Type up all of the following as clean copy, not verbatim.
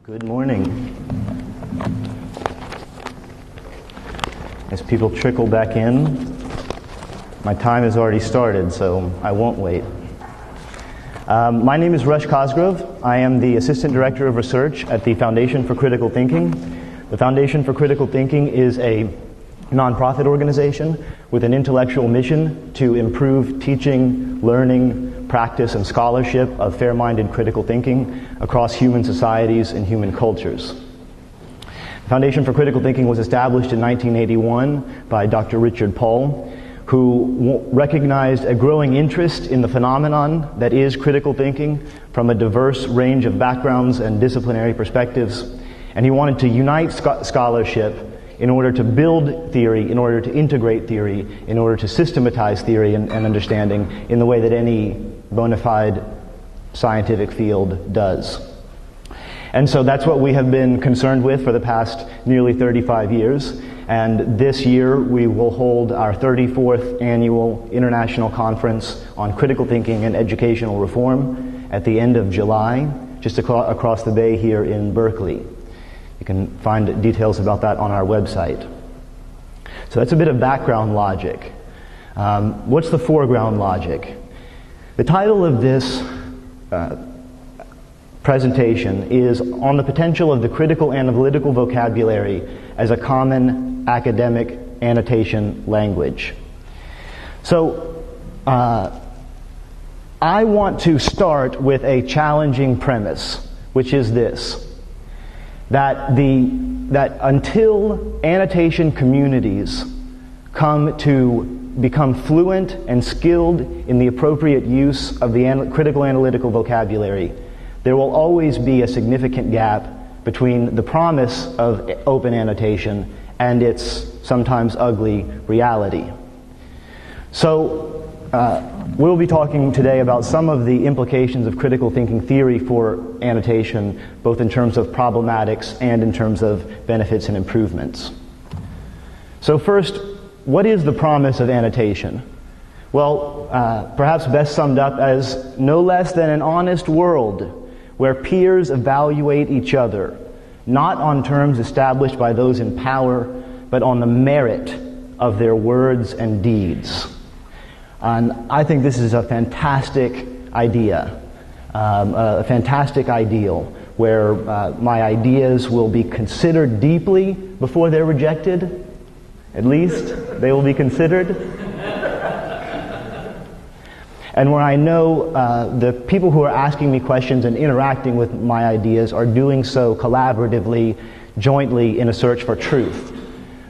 Good morning. As people trickle back in, my time has already started, so I won't wait. My name is Rush Cosgrove. I am the Assistant Director of Research at the Foundation for Critical Thinking. The Foundation for Critical Thinking is a nonprofit organization with an intellectual mission to improve teaching, learning, practice, and scholarship of fair-minded critical thinking across human societies and human cultures. The Foundation for Critical Thinking was established in 1981 by Dr. Richard Paul, who recognized a growing interest in the phenomenon that is critical thinking from a diverse range of backgrounds and disciplinary perspectives, and he wanted to unite scholarship in order to build theory, in order to integrate theory, in order to systematize theory and understanding in the way that any bona fide scientific field does. And so that's what we have been concerned with for the past nearly 35 years. And this year we will hold our 34th annual International Conference on Critical Thinking and Educational Reform at the end of July, just across the bay here in Berkeley. You can find details about that on our website. So that's a bit of background logic. What's the foreground logic? The title of this presentation is on the potential of the critical-analytical vocabulary as a common academic annotation language. So I want to start with a challenging premise, which is this: that until annotation communities come to become fluent and skilled in the appropriate use of the critical analytical vocabulary, there will always be a significant gap between the promise of open annotation and its sometimes ugly reality. So we'll be talking today about some of the implications of critical thinking theory for annotation, both in terms of problematics and in terms of benefits and improvements. So first, what is the promise of annotation? Well, perhaps best summed up as no less than an honest world where peers evaluate each other, not on terms established by those in power, but on the merit of their words and deeds. And I think this is a fantastic idea, a fantastic ideal, where my ideas will be considered deeply before they're rejected. At least they will be considered. And where I know the people who are asking me questions and interacting with my ideas are doing so collaboratively, jointly in a search for truth.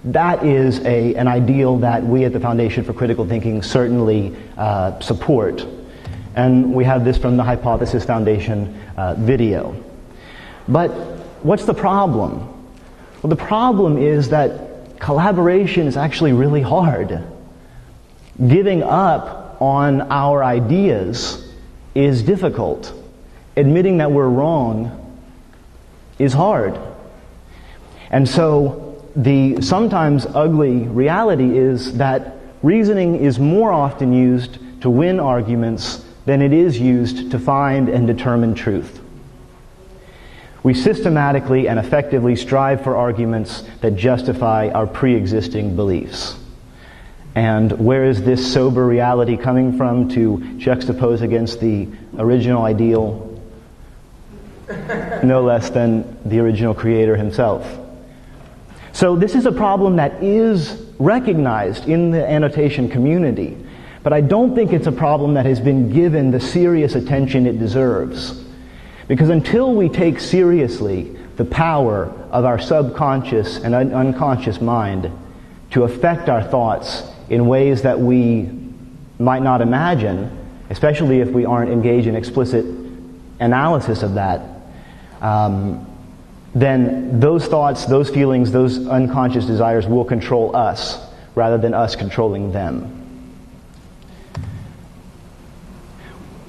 That is an ideal that we at the Foundation for Critical Thinking certainly support. And we have this from the Hypothesis Foundation video. But what's the problem? Well, the problem is that collaboration is actually really hard. Giving up on our ideas is difficult. Admitting that we're wrong is hard. And so the sometimes ugly reality is that reasoning is more often used to win arguments than it is used to find and determine truth. We systematically and effectively strive for arguments that justify our pre-existing beliefs. And where is this sober reality coming from to juxtapose against the original ideal? No less than the original creator himself. So this is a problem that is recognized in the annotation community, but I don't think it's a problem that has been given the serious attention it deserves. Because until we take seriously the power of our subconscious and unconscious mind to affect our thoughts in ways that we might not imagine, especially if we aren't engaged in explicit analysis of that, then those thoughts, those feelings, those unconscious desires will control us rather than us controlling them.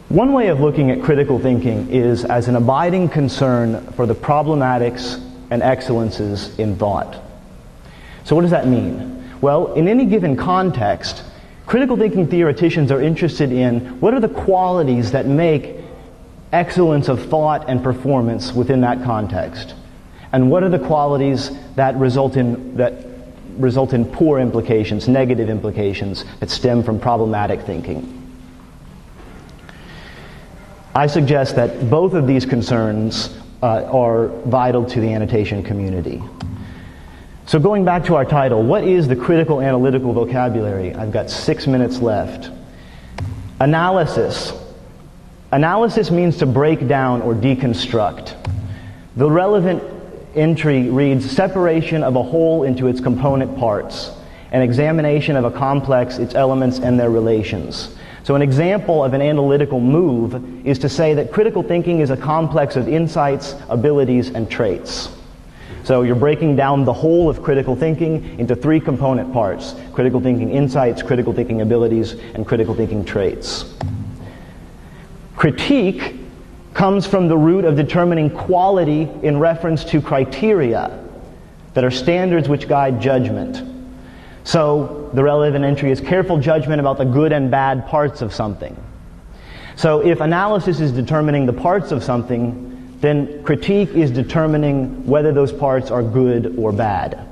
One way of looking at critical thinking is as an abiding concern for the problematics and excellences in thought. So what does that mean? Well, in any given context, critical thinking theoreticians are interested in what are the qualities that make excellence of thought and performance within that context? And what are the qualities that result in poor implications, negative implications that stem from problematic thinking? I suggest that both of these concerns are vital to the annotation community. So going back to our title, what is the critical analytical vocabulary? I've got 6 minutes left. Analysis. Analysis means to break down or deconstruct. The relevant entry reads, separation of a whole into its component parts, an examination of a complex, its elements and their relations. So an example of an analytical move is to say that critical thinking is a complex of insights, abilities, and traits. So you're breaking down the whole of critical thinking into 3 component parts: critical thinking insights, critical thinking abilities, and critical thinking traits. Critique comes from the root of determining quality in reference to criteria that are standards which guide judgment. So the relevant entry is careful judgment about the good and bad parts of something. So if analysis is determining the parts of something, then critique is determining whether those parts are good or bad.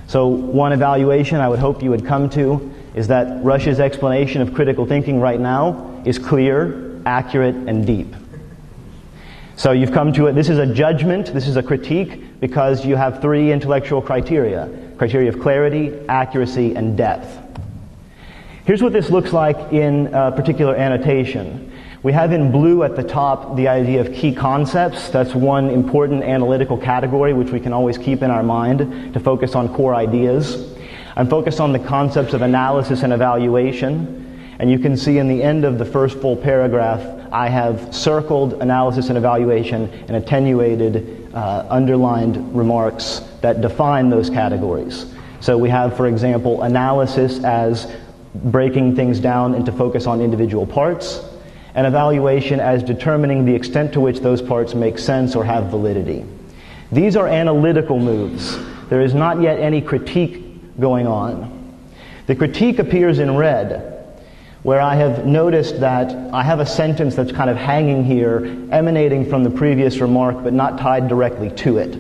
So one evaluation I would hope you would come to is that Rush's explanation of critical thinking right now is clear, accurate, and deep. So you've come to it, this is a judgment, this is a critique, because you have 3 intellectual criteria. Criteria of clarity, accuracy, and depth. Here's what this looks like in a particular annotation. We have in blue at the top the idea of key concepts. That's one important analytical category which we can always keep in our mind to focus on core ideas. I'm focused on the concepts of analysis and evaluation. And you can see in the end of the first full paragraph, I have circled analysis and evaluation and attenuated, underlined remarks that define those categories. So we have, for example, analysis as breaking things down into focus on individual parts, and evaluation as determining the extent to which those parts make sense or have validity. These are analytical moves. There is not yet any critique going on. The critique appears in red, where I have noticed that I have a sentence that's kind of hanging here, emanating from the previous remark, but not tied directly to it.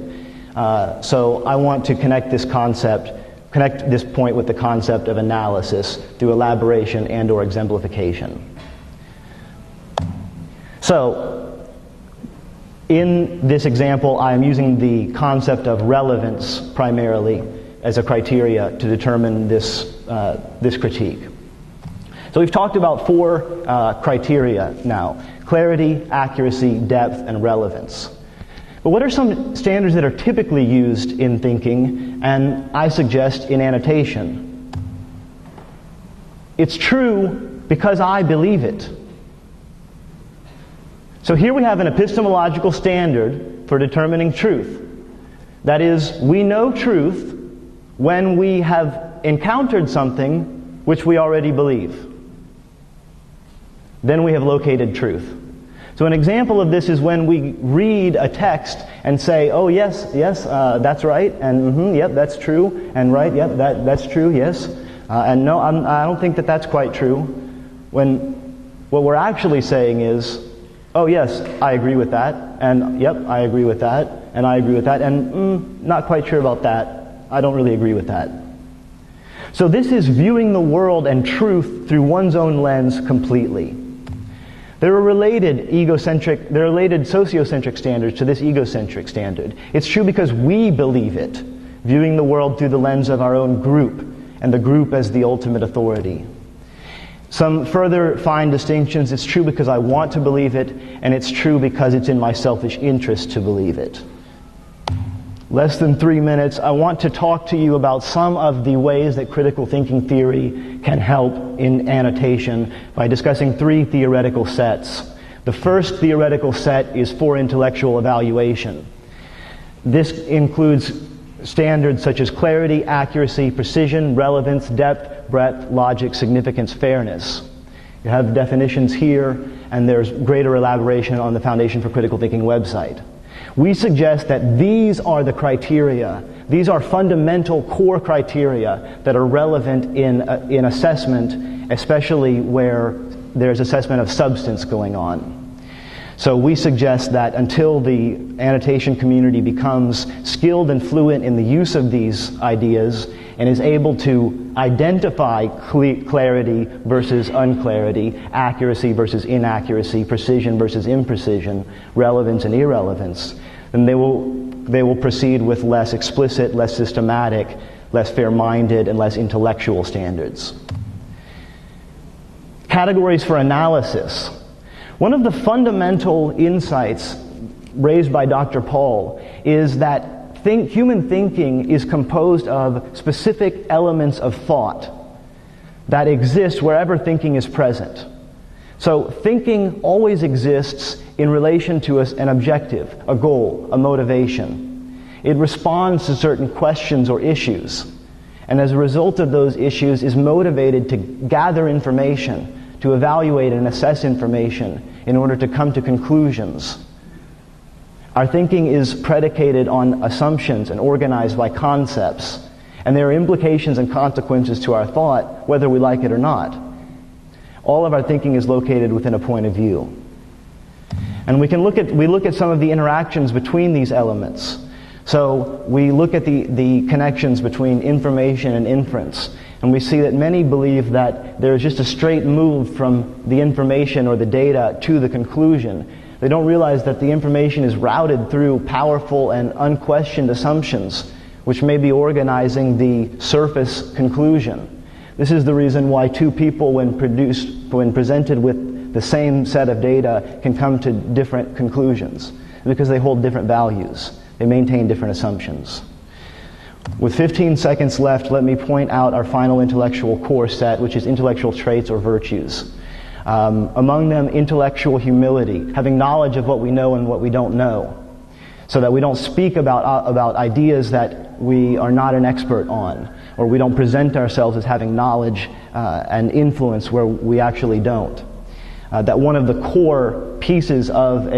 So I want to connect this point with the concept of analysis through elaboration and or exemplification. So, in this example, I am using the concept of relevance primarily as a criteria to determine this critique. So we've talked about 4 criteria now: clarity, accuracy, depth, and relevance. But what are some standards that are typically used in thinking, and I suggest in annotation? It's true because I believe it. So here we have an epistemological standard for determining truth. That is, we know truth when we have encountered something which we already believe. Then we have located truth. So an example of this is when we read a text and say, oh yes, that's right, and yep, that's true, and right, yep, that's true, yes, and no, I don't think that's quite true. When what we're actually saying is, oh yes, I agree with that, and yep, I agree with that, and I agree with that, and not quite sure about that. I don't really agree with that. So this is viewing the world and truth through one's own lens completely. There are related sociocentric standards to this egocentric standard. It's true because we believe it, viewing the world through the lens of our own group, and the group as the ultimate authority. Some further fine distinctions: it's true because I want to believe it, and it's true because it's in my selfish interest to believe it. Less than 3 minutes, I want to talk to you about some of the ways that critical thinking theory can help in annotation by discussing 3 theoretical sets. The first theoretical set is for intellectual evaluation. This includes standards such as clarity, accuracy, precision, relevance, depth, breadth, logic, significance, fairness. You have definitions here, and there's greater elaboration on the Foundation for Critical Thinking website. We suggest that these are the criteria. These are fundamental core criteria that are relevant in assessment, especially where there's assessment of substance going on. So we suggest that until the annotation community becomes skilled and fluent in the use of these ideas and is able to identify clarity versus unclarity, accuracy versus inaccuracy, precision versus imprecision, relevance and irrelevance, then they will proceed with less explicit, less systematic, less fair-minded, and less intellectual standards. Categories for analysis. One of the fundamental insights raised by Dr. Paul is that human thinking is composed of specific elements of thought that exist wherever thinking is present. So thinking always exists in relation to an objective, a goal, a motivation. It responds to certain questions or issues, and as a result of those issues is motivated to gather information, to evaluate and assess information in order to come to conclusions. Our thinking is predicated on assumptions and organized by concepts, and there are implications and consequences to our thought, whether we like it or not. All of our thinking is located within a point of view. And we look at some of the interactions between these elements. So we look at the connections between information and inference, and we see that many believe that there is just a straight move from the information or the data to the conclusion. They don't realize that the information is routed through powerful and unquestioned assumptions, which may be organizing the surface conclusion. This is the reason why two people, when presented with the same set of data, can come to different conclusions, because they hold different values. They maintain different assumptions. With 15 seconds left, let me point out our final intellectual core set, which is intellectual traits or virtues. Among them, intellectual humility, having knowledge of what we know and what we don't know, so that we don't speak about ideas that we are not an expert on, or we don't present ourselves as having knowledge and influence where we actually don't. That one of the core pieces of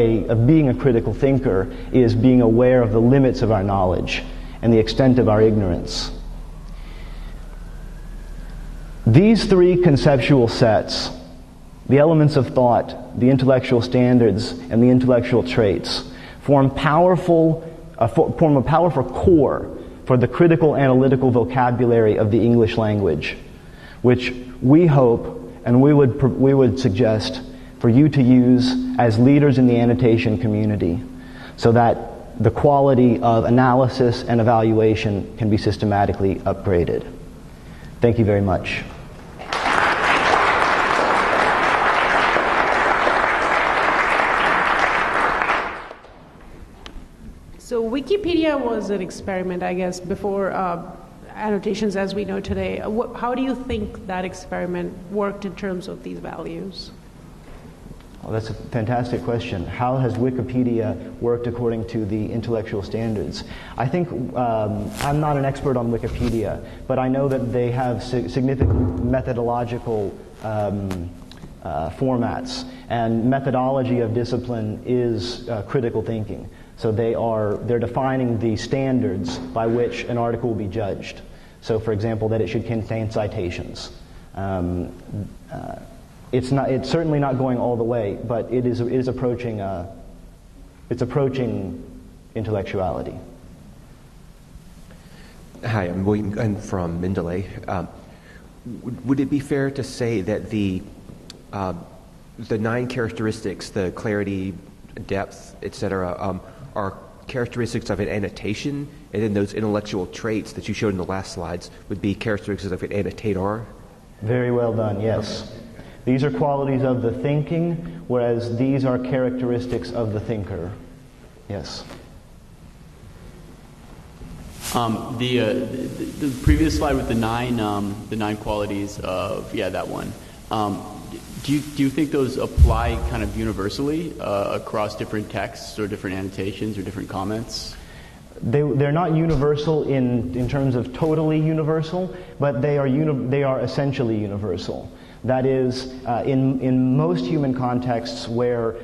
being a critical thinker is being aware of the limits of our knowledge and the extent of our ignorance. These three conceptual sets, the elements of thought, the intellectual standards, and the intellectual traits, form a powerful core for the critical analytical vocabulary of the English language, which we hope and we would suggest for you to use as leaders in the annotation community, so that the quality of analysis and evaluation can be systematically upgraded. Thank you very much. So Wikipedia was an experiment, I guess, before annotations as we know today. How do you think that experiment worked in terms of these values? Well, that's a fantastic question. How has Wikipedia worked according to the intellectual standards? I think I'm not an expert on Wikipedia, but I know that they have significant methodological formats, and methodology of discipline is critical thinking. So they're defining the standards by which an article will be judged. So, for example, that it should contain citations. It's certainly not going all the way, but it is approaching intellectuality. Hi, I'm William Gunn from Mendeley. Would it be fair to say that the 9 characteristics, the clarity, depth, etc., are characteristics of an annotation, and then those intellectual traits that you showed in the last slides would be characteristics of an annotator? Very well done, yes. These are qualities of the thinking, whereas these are characteristics of the thinker. Yes. The previous slide with the nine qualities of that one. Do you think those apply kind of universally across different texts or different annotations or different comments? They're not universal in terms of totally universal, but they are essentially universal. That is, in most human contexts where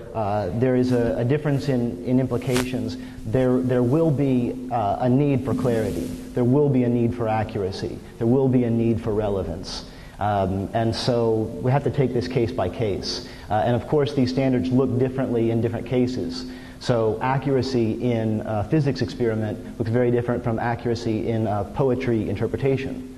there is a difference in implications, there will be a need for clarity. There will be a need for accuracy. There will be a need for relevance. And so we have to take this case by case. And of course, these standards look differently in different cases. So accuracy in a physics experiment looks very different from accuracy in poetry interpretation.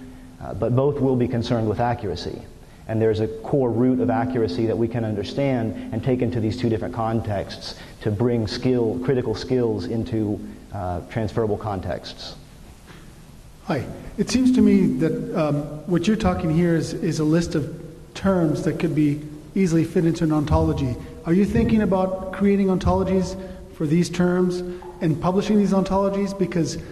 But both will be concerned with accuracy. And there's a core root of accuracy that we can understand and take into these two different contexts to bring critical skills into transferable contexts. Hi. It seems to me that what you're talking here is a list of terms that could be easily fit into an ontology. Are you thinking about creating ontologies for these terms and publishing these ontologies? Because it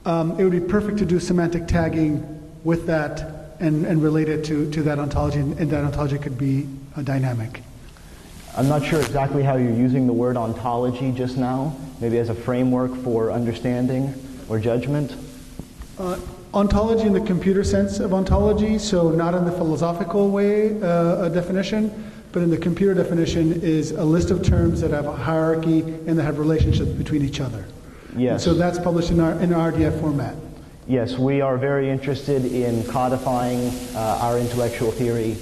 would be perfect to do semantic tagging with that and relate it to that ontology, and that ontology could be dynamic. I'm not sure exactly how you're using the word ontology just now, maybe as a framework for understanding or judgment. Ontology in the computer sense of ontology, so not in the philosophical way, a definition, but in the computer definition is a list of terms that have a hierarchy and that have relationships between each other. Yes. And so that's published in our RDF format. Yes, we are very interested in codifying our intellectual theory.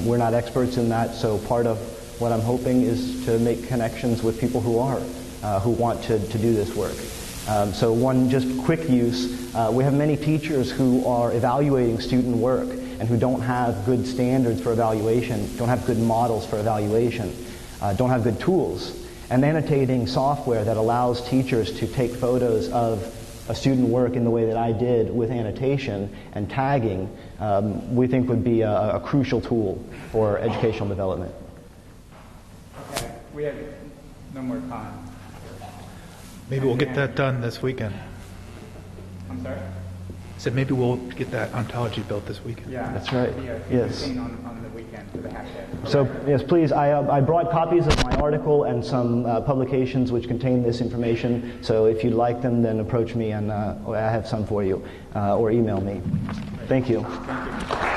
We're not experts in that, so part of what I'm hoping is to make connections with people who are, who want to do this work. So one just quick use, we have many teachers who are evaluating student work and who don't have good standards for evaluation, don't have good models for evaluation, don't have good tools. And annotating software that allows teachers to take photos of a student work in the way that I did with annotation and tagging, we think would be a crucial tool for educational development. Okay, we have no more time. Maybe we'll get that done this weekend. I'm sorry? I said maybe we'll get that ontology built this weekend. Yeah. That's right. Yes. On the weekend for the hashtag. So, yes, please, I brought copies of my article and some publications which contain this information. So if you'd like them, then approach me and I have some for you, or email me. Thank you. Thank you.